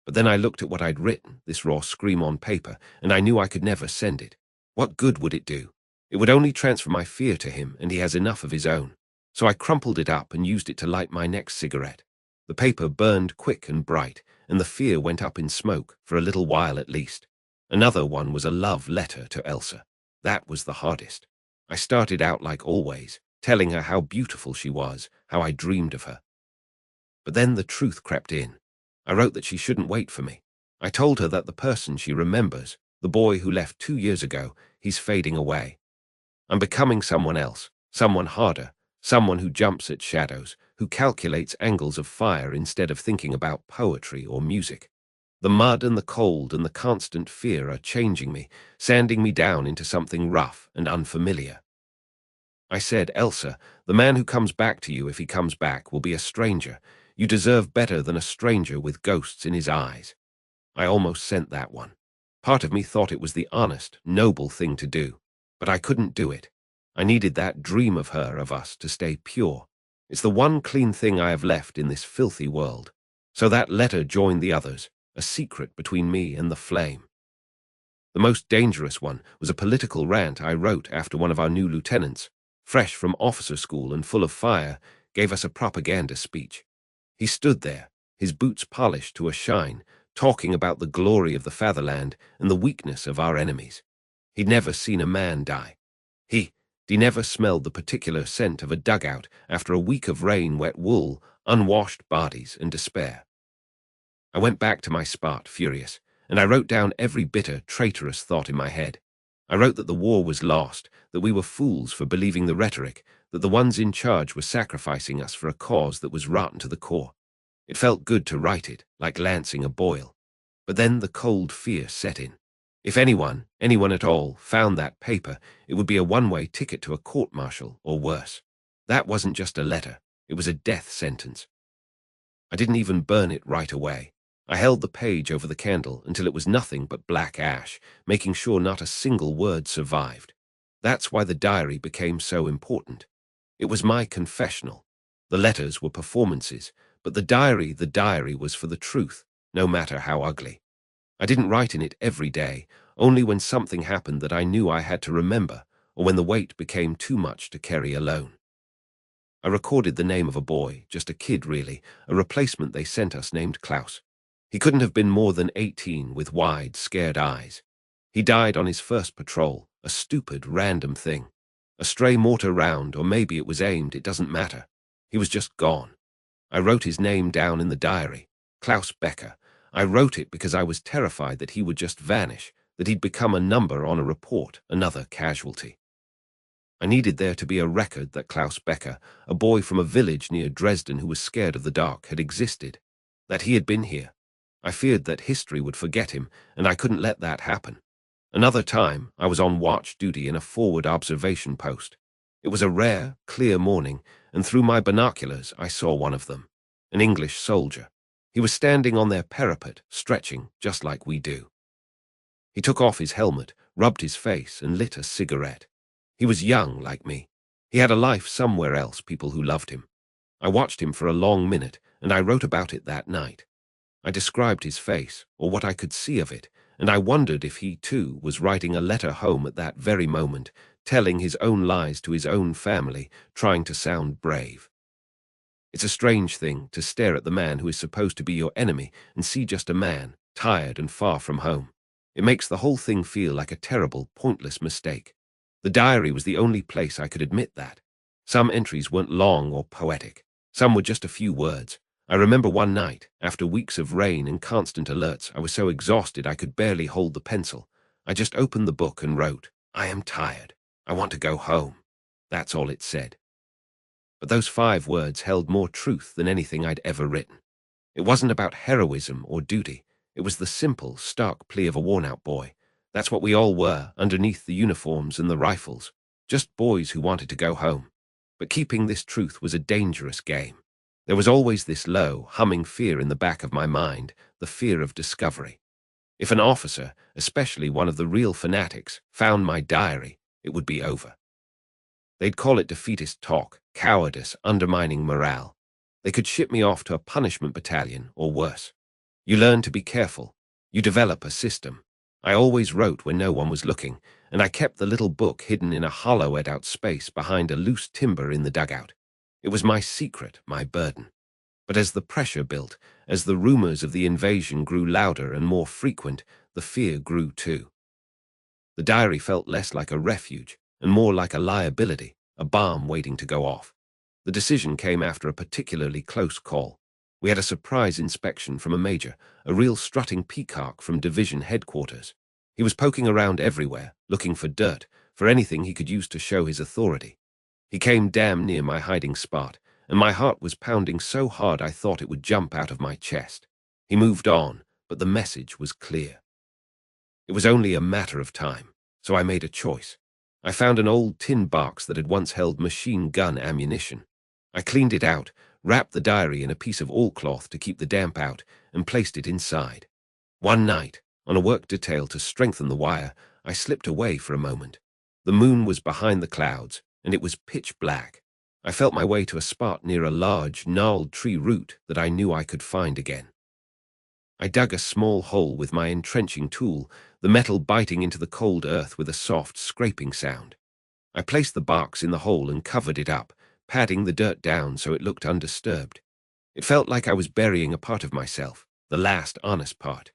But then I looked at what I'd written, this raw scream on paper, and I knew I could never send it. What good would it do? It would only transfer my fear to him, and he has enough of his own. So I crumpled it up and used it to light my next cigarette. The paper burned quick and bright, and the fear went up in smoke, for a little while at least. Another one was a love letter to Elsa. That was the hardest. I started out like always, telling her how beautiful she was, how I dreamed of her. But then the truth crept in. I wrote that she shouldn't wait for me. I told her that the person she remembers, the boy who left 2 years ago, he's fading away. I'm becoming someone else, someone harder, someone who jumps at shadows, who calculates angles of fire instead of thinking about poetry or music. The mud and the cold and the constant fear are changing me, sanding me down into something rough and unfamiliar. I said, Elsa, the man who comes back to you if he comes back will be a stranger. You deserve better than a stranger with ghosts in his eyes. I almost sent that one. Part of me thought it was the honest, noble thing to do, but I couldn't do it. I needed that dream of her, of us, to stay pure. It's the one clean thing I have left in this filthy world. So that letter joined the others, a secret between me and the flame. The most dangerous one was a political rant I wrote after one of our new lieutenants, fresh from officer school and full of fire, gave us a propaganda speech. He stood there, his boots polished to a shine, talking about the glory of the fatherland and the weakness of our enemies. He'd never seen a man die. He never smelled the particular scent of a dugout after a week of rain, wet wool, unwashed bodies, and despair. I went back to my spot, furious, and I wrote down every bitter, traitorous thought in my head. I wrote that the war was lost, that we were fools for believing the rhetoric, that the ones in charge were sacrificing us for a cause that was rotten to the core. It felt good to write it, like lancing a boil. But then the cold fear set in. If anyone at all, found that paper, it would be a one-way ticket to a court-martial, or worse. That wasn't just a letter, it was a death sentence. I didn't even burn it right away. I held the page over the candle until it was nothing but black ash, making sure not a single word survived. That's why the diary became so important. It was my confessional. The letters were performances, but the diary was for the truth, no matter how ugly. I didn't write in it every day, only when something happened that I knew I had to remember, or when the weight became too much to carry alone. I recorded the name of a boy, just a kid really, a replacement they sent us named Klaus. He couldn't have been more than 18 with wide, scared eyes. He died on his first patrol, a stupid, random thing. A stray mortar round, or maybe it was aimed, it doesn't matter. He was just gone. I wrote his name down in the diary, Klaus Becker. I wrote it because I was terrified that he would just vanish, that he'd become a number on a report, another casualty. I needed there to be a record that Klaus Becker, a boy from a village near Dresden who was scared of the dark, had existed, that he had been here. I feared that history would forget him, and I couldn't let that happen. Another time, I was on watch duty in a forward observation post. It was a rare, clear morning, and through my binoculars I saw one of them, an English soldier. He was standing on their parapet, stretching, just like we do. He took off his helmet, rubbed his face, and lit a cigarette. He was young, like me. He had a life somewhere else, people who loved him. I watched him for a long minute, and I wrote about it that night. I described his face, or what I could see of it, and I wondered if he, too, was writing a letter home at that very moment, telling his own lies to his own family, trying to sound brave. It's a strange thing to stare at the man who is supposed to be your enemy and see just a man, tired and far from home. It makes the whole thing feel like a terrible, pointless mistake. The diary was the only place I could admit that. Some entries weren't long or poetic. Some were just a few words. I remember one night, after weeks of rain and constant alerts, I was so exhausted I could barely hold the pencil. I just opened the book and wrote, "I am tired. I want to go home." That's all it said. But those 5 words held more truth than anything I'd ever written. It wasn't about heroism or duty. It was the simple, stark plea of a worn-out boy. That's what we all were, underneath the uniforms and the rifles. Just boys who wanted to go home. But keeping this truth was a dangerous game. There was always this low, humming fear in the back of my mind, the fear of discovery. If an officer, especially one of the real fanatics, found my diary, it would be over. They'd call it defeatist talk, cowardice, undermining morale. They could ship me off to a punishment battalion, or worse. You learn to be careful. You develop a system. I always wrote when no one was looking, and I kept the little book hidden in a hollow out space behind a loose timber in the dugout. It was my secret, my burden. But as the pressure built, as the rumors of the invasion grew louder and more frequent, the fear grew too. The diary felt less like a refuge and more like a liability, a bomb waiting to go off. The decision came after a particularly close call. We had a surprise inspection from a major, a real strutting peacock from division headquarters. He was poking around everywhere, looking for dirt, for anything he could use to show his authority. He came damn near my hiding spot, and my heart was pounding so hard I thought it would jump out of my chest. He moved on, but the message was clear. It was only a matter of time, so I made a choice. I found an old tin box that had once held machine gun ammunition. I cleaned it out, wrapped the diary in a piece of oilcloth to keep the damp out, and placed it inside. One night, on a work detail to strengthen the wire, I slipped away for a moment. The moon was behind the clouds, and it was pitch black. I felt my way to a spot near a large, gnarled tree root that I knew I could find again. I dug a small hole with my entrenching tool, the metal biting into the cold earth with a soft, scraping sound. I placed the box in the hole and covered it up, patting the dirt down so it looked undisturbed. It felt like I was burying a part of myself, the last honest part.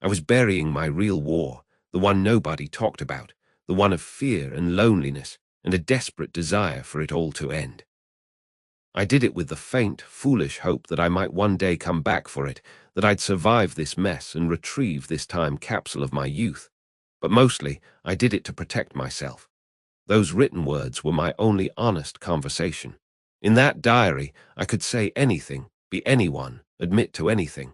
I was burying my real war, the one nobody talked about, the one of fear and loneliness and a desperate desire for it all to end. I did it with the faint, foolish hope that I might one day come back for it, that I'd survive this mess and retrieve this time capsule of my youth. But mostly, I did it to protect myself. Those written words were my only honest conversation. In that diary, I could say anything, be anyone, admit to anything.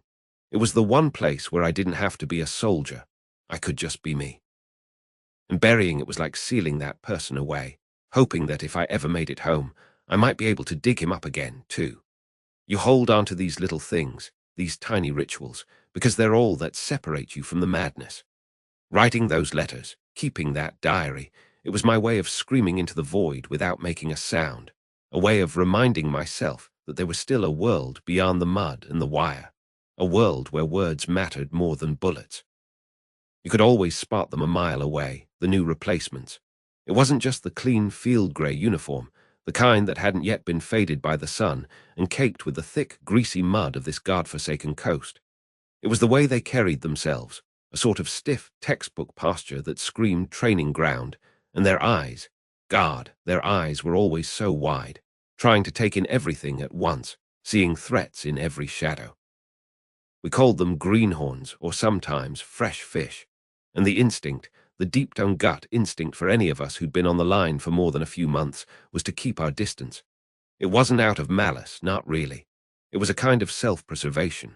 It was the one place where I didn't have to be a soldier. I could just be me. And burying it was like sealing that person away, hoping that if I ever made it home, I might be able to dig him up again, too. You hold on to these little things, these tiny rituals, because they're all that separate you from the madness. Writing those letters, keeping that diary, it was my way of screaming into the void without making a sound, a way of reminding myself that there was still a world beyond the mud and the wire, a world where words mattered more than bullets. You could always spot them a mile away, the new replacements. It wasn't just the clean field grey uniform, the kind that hadn't yet been faded by the sun and caked with the thick, greasy mud of this God-forsaken coast. It was the way they carried themselves, a sort of stiff textbook posture that screamed training ground, and their eyes, God, their eyes were always so wide, trying to take in everything at once, seeing threats in every shadow. We called them greenhorns, or sometimes fresh fish, and the instinct, the deep-down gut instinct for any of us who'd been on the line for more than a few months, was to keep our distance. It wasn't out of malice, not really. It was a kind of self-preservation.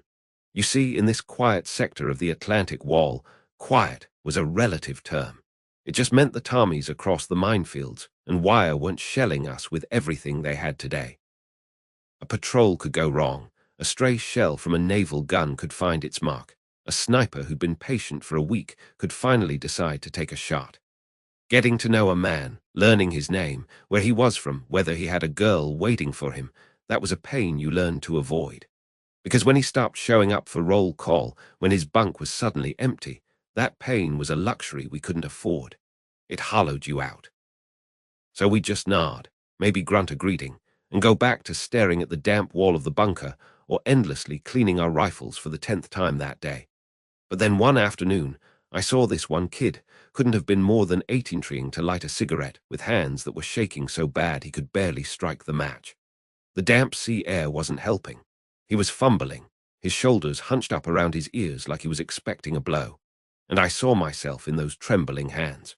You see, in this quiet sector of the Atlantic Wall, quiet was a relative term. It just meant the Tommies across the minefields and wire weren't shelling us with everything they had today. A patrol could go wrong. A stray shell from a naval gun could find its mark. A sniper who'd been patient for a week could finally decide to take a shot. Getting to know a man, learning his name, where he was from, whether he had a girl waiting for him, that was a pain you learned to avoid. Because when he stopped showing up for roll call, when his bunk was suddenly empty, that pain was a luxury we couldn't afford. It hollowed you out. So we'd just nod, maybe grunt a greeting, and go back to staring at the damp wall of the bunker or endlessly cleaning our rifles for the 10th time that day. But then one afternoon, I saw this one kid, couldn't have been more than 18 trying to light a cigarette with hands that were shaking so bad he could barely strike the match. The damp sea air wasn't helping. He was fumbling, his shoulders hunched up around his ears like he was expecting a blow, and I saw myself in those trembling hands.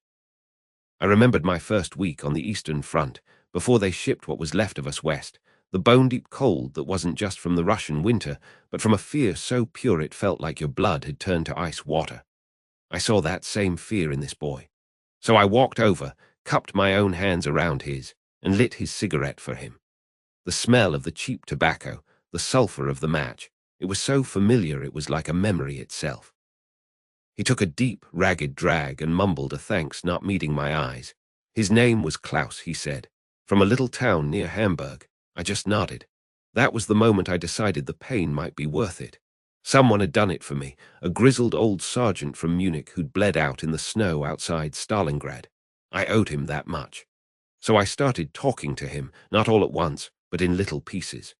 I remembered my first week on the Eastern Front, before they shipped what was left of us west, the bone-deep cold that wasn't just from the Russian winter, but from a fear so pure it felt like your blood had turned to ice water. I saw that same fear in this boy. So I walked over, cupped my own hands around his, and lit his cigarette for him. The smell of the cheap tobacco, the sulfur of the match, it was so familiar it was like a memory itself. He took a deep, ragged drag and mumbled a thanks not meeting my eyes. His name was Klaus, he said, from a little town near Hamburg. I just nodded. That was the moment I decided the pain might be worth it. Someone had done it for me, a grizzled old sergeant from Munich who'd bled out in the snow outside Stalingrad. I owed him that much. So I started talking to him, not all at once, but in little pieces.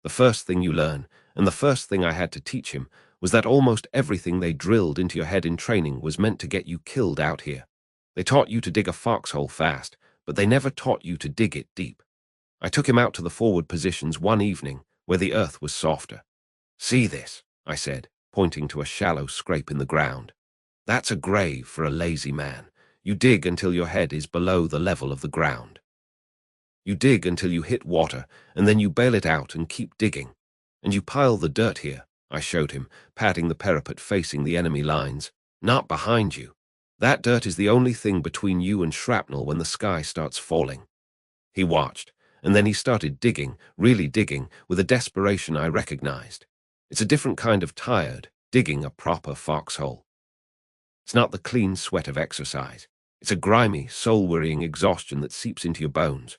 The first thing you learn, and the first thing I had to teach him, was that almost everything they drilled into your head in training was meant to get you killed out here. They taught you to dig a foxhole fast, but they never taught you to dig it deep. I took him out to the forward positions one evening, where the earth was softer. "See this," I said, pointing to a shallow scrape in the ground. "That's a grave for a lazy man. You dig until your head is below the level of the ground. You dig until you hit water, and then you bail it out and keep digging. And you pile the dirt here," I showed him, patting the parapet facing the enemy lines. "Not behind you. That dirt is the only thing between you and shrapnel when the sky starts falling." He watched, and then he started digging, really digging, with a desperation I recognized. It's a different kind of tired, digging a proper foxhole. It's not the clean sweat of exercise. It's a grimy, soul-wearying exhaustion that seeps into your bones.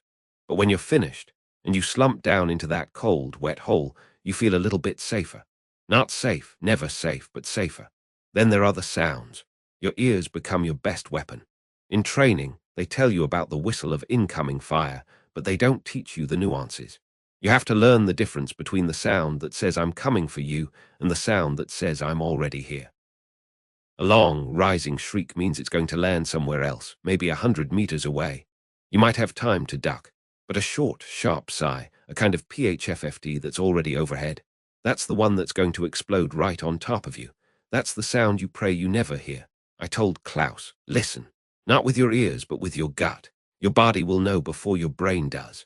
But when you're finished, and you slump down into that cold, wet hole, you feel a little bit safer. Not safe, never safe, but safer. Then there are the sounds. Your ears become your best weapon. In training, they tell you about the whistle of incoming fire, but they don't teach you the nuances. You have to learn the difference between the sound that says I'm coming for you and the sound that says I'm already here. A long, rising shriek means it's going to land somewhere else, maybe 100 meters away. You might have time to duck, but a short, sharp sigh, a kind of PHFFD that's already overhead, that's the one that's going to explode right on top of you. That's the sound you pray you never hear. I told Klaus, listen, not with your ears, but with your gut. Your body will know before your brain does.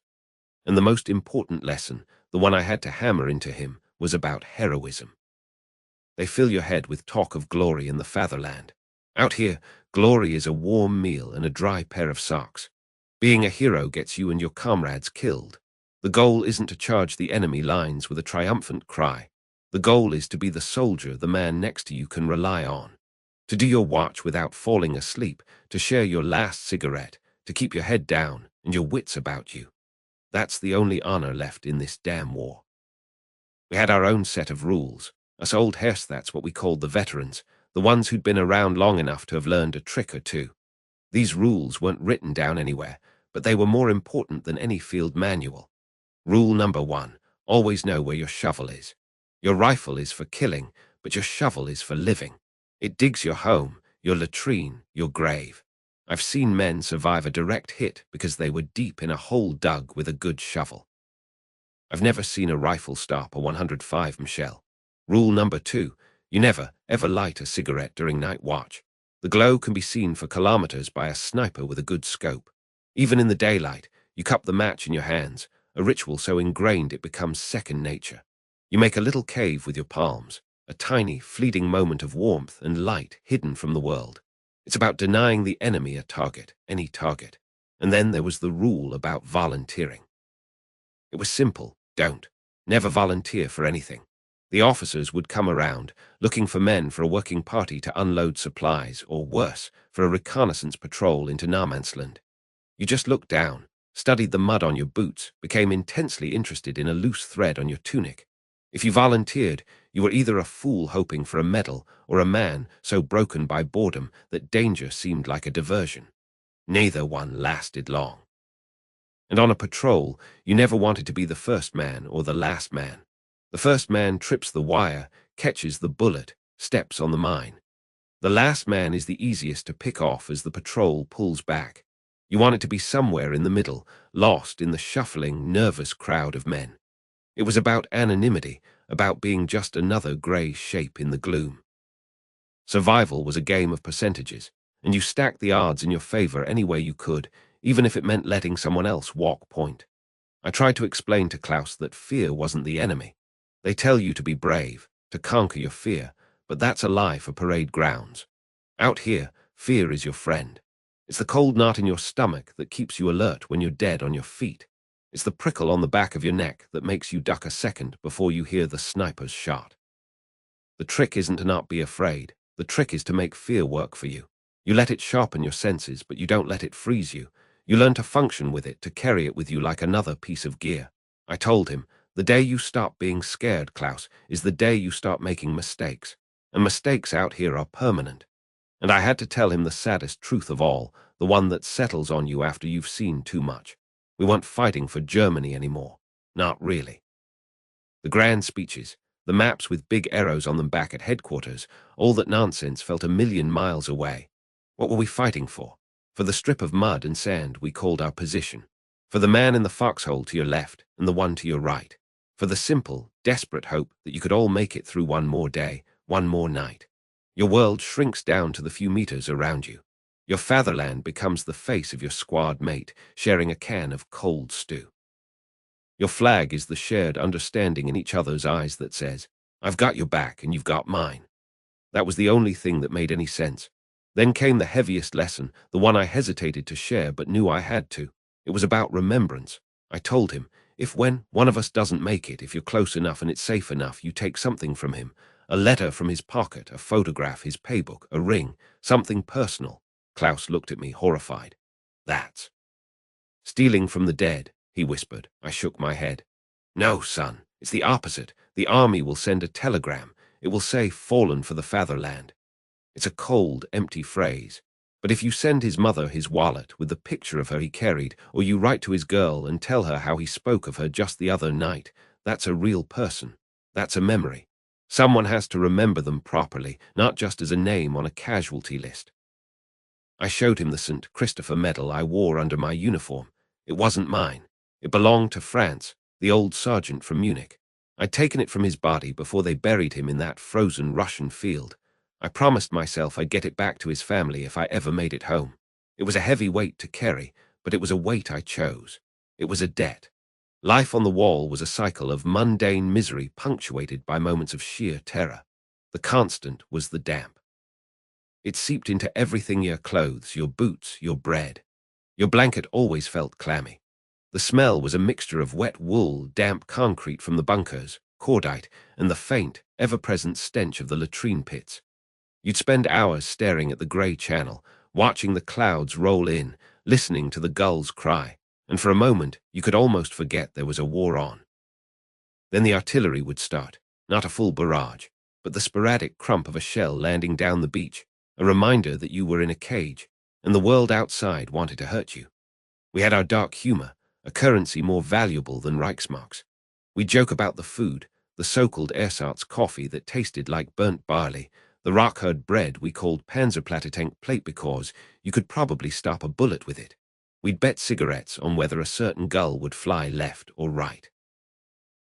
And the most important lesson, the one I had to hammer into him, was about heroism. They fill your head with talk of glory in the fatherland. Out here, glory is a warm meal and a dry pair of socks. Being a hero gets you and your comrades killed. The goal isn't to charge the enemy lines with a triumphant cry. The goal is to be the soldier the man next to you can rely on. To do your watch without falling asleep, to share your last cigarette, to keep your head down and your wits about you. That's the only honor left in this damn war. We had our own set of rules. Us old Herstats, what we called the veterans, the ones who'd been around long enough to have learned a trick or two. These rules weren't written down anywhere, but they were more important than any field manual. Rule number 1, always know where your shovel is. Your rifle is for killing, but your shovel is for living. It digs your home, your latrine, your grave. I've seen men survive a direct hit because they were deep in a hole dug with a good shovel. I've never seen a rifle stop a 105 shell. Rule number 2, you never, ever light a cigarette during night watch. The glow can be seen for kilometers by a sniper with a good scope. Even in the daylight, you cup the match in your hands, a ritual so ingrained it becomes second nature. You make a little cave with your palms, a tiny, fleeting moment of warmth and light hidden from the world. It's about denying the enemy a target, any target. And then there was the rule about volunteering. It was simple, Don't. Never volunteer for anything. The officers would come around, looking for men for a working party to unload supplies, or worse, for a reconnaissance patrol into No-Man's-Land. You just looked down, studied the mud on your boots, became intensely interested in a loose thread on your tunic. If you volunteered, you were either a fool hoping for a medal or a man so broken by boredom that danger seemed like a diversion. Neither one lasted long. And on a patrol, you never wanted to be the first man or the last man. The first man trips the wire, catches the bullet, steps on the mine. The last man is the easiest to pick off as the patrol pulls back. You wanted to be somewhere in the middle, lost in the shuffling, nervous crowd of men. It was about anonymity, about being just another grey shape in the gloom. Survival was a game of percentages, and you stacked the odds in your favor any way you could, even if it meant letting someone else walk point. I tried to explain to Klaus that fear wasn't the enemy. They tell you to be brave, to conquer your fear, but that's a lie for parade grounds. Out here, fear is your friend. It's the cold knot in your stomach that keeps you alert when you're dead on your feet. It's the prickle on the back of your neck that makes you duck a second before you hear the sniper's shot. The trick isn't to not be afraid. The trick is to make fear work for you. You let it sharpen your senses, but you don't let it freeze you. You learn to function with it, to carry it with you like another piece of gear. I told him, the day you stop being scared, Klaus, is the day you start making mistakes. And mistakes out here are permanent. And I had to tell him the saddest truth of all, the one that settles on you after you've seen too much. We weren't fighting for Germany anymore. Not really. The grand speeches, the maps with big arrows on them back at headquarters, all that nonsense felt a million miles away. What were we fighting for? For the strip of mud and sand we called our position. For the man in the foxhole to your left and the one to your right. For the simple, desperate hope that you could all make it through one more day, one more night. Your world shrinks down to the few meters around you. Your fatherland becomes the face of your squad mate, sharing a can of cold stew. Your flag is the shared understanding in each other's eyes that says, I've got your back and you've got mine. That was the only thing that made any sense. Then came the heaviest lesson, the one I hesitated to share but knew I had to. It was about remembrance. I told him, if when one of us doesn't make it, if you're close enough and it's safe enough, you take something from him, a letter from his pocket, a photograph, his paybook, a ring, something personal. Klaus looked at me, horrified. That's stealing from the dead, he whispered. I shook my head. No, son, it's the opposite. The army will send a telegram. It will say, fallen for the fatherland. It's a cold, empty phrase. But if you send his mother his wallet with the picture of her he carried, or you write to his girl and tell her how he spoke of her just the other night, that's a real person. That's a memory. Someone has to remember them properly, not just as a name on a casualty list. I showed him the St. Christopher medal I wore under my uniform. It wasn't mine. It belonged to France, the old sergeant from Munich. I'd taken it from his body before they buried him in that frozen Russian field. I promised myself I'd get it back to his family if I ever made it home. It was a heavy weight to carry, but it was a weight I chose. It was a debt. Life on the wall was a cycle of mundane misery punctuated by moments of sheer terror. The constant was the damp. It seeped into everything: your clothes, your boots, your bread. Your blanket always felt clammy. The smell was a mixture of wet wool, damp concrete from the bunkers, cordite, and the faint, ever-present stench of the latrine pits. You'd spend hours staring at the grey channel, watching the clouds roll in, listening to the gulls cry, and for a moment you could almost forget there was a war on. Then the artillery would start, not a full barrage, but the sporadic crump of a shell landing down the beach, a reminder that you were in a cage, and the world outside wanted to hurt you. We had our dark humor, a currency more valuable than Reichsmarks. We'd joke about the food, the so-called ersatz coffee that tasted like burnt barley, the rock-hard bread we called Panzerplatte plate because you could probably stop a bullet with it. We'd bet cigarettes on whether a certain gull would fly left or right.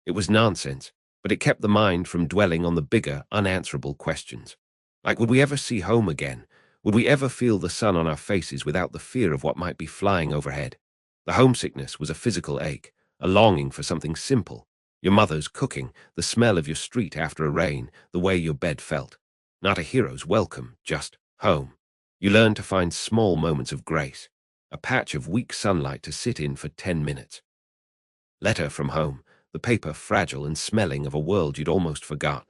It was nonsense, but it kept the mind from dwelling on the bigger, unanswerable questions. Like, would we ever see home again? Would we ever feel the sun on our faces without the fear of what might be flying overhead? The homesickness was a physical ache, a longing for something simple. Your mother's cooking, the smell of your street after a rain, the way your bed felt. Not a hero's welcome, just home. You learn to find small moments of grace, a patch of weak sunlight to sit in for 10 minutes. Letter from home, the paper fragile and smelling of a world you'd almost forgot.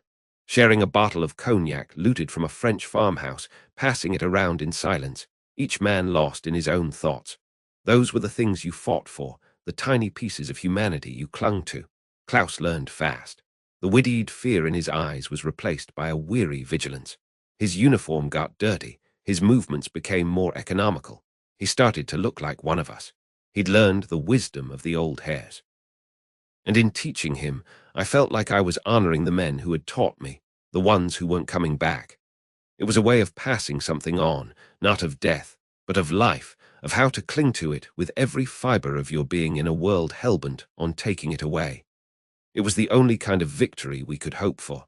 Sharing a bottle of cognac looted from a French farmhouse, passing it around in silence, each man lost in his own thoughts. Those were the things you fought for, the tiny pieces of humanity you clung to. Klaus learned fast. The wittied fear in his eyes was replaced by a weary vigilance. His uniform got dirty, his movements became more economical. He started to look like one of us. He'd learned the wisdom of the old hares. And in teaching him, I felt like I was honoring the men who had taught me, the ones who weren't coming back. It was a way of passing something on, not of death, but of life, of how to cling to it with every fiber of your being in a world hellbent on taking it away. It was the only kind of victory we could hope for.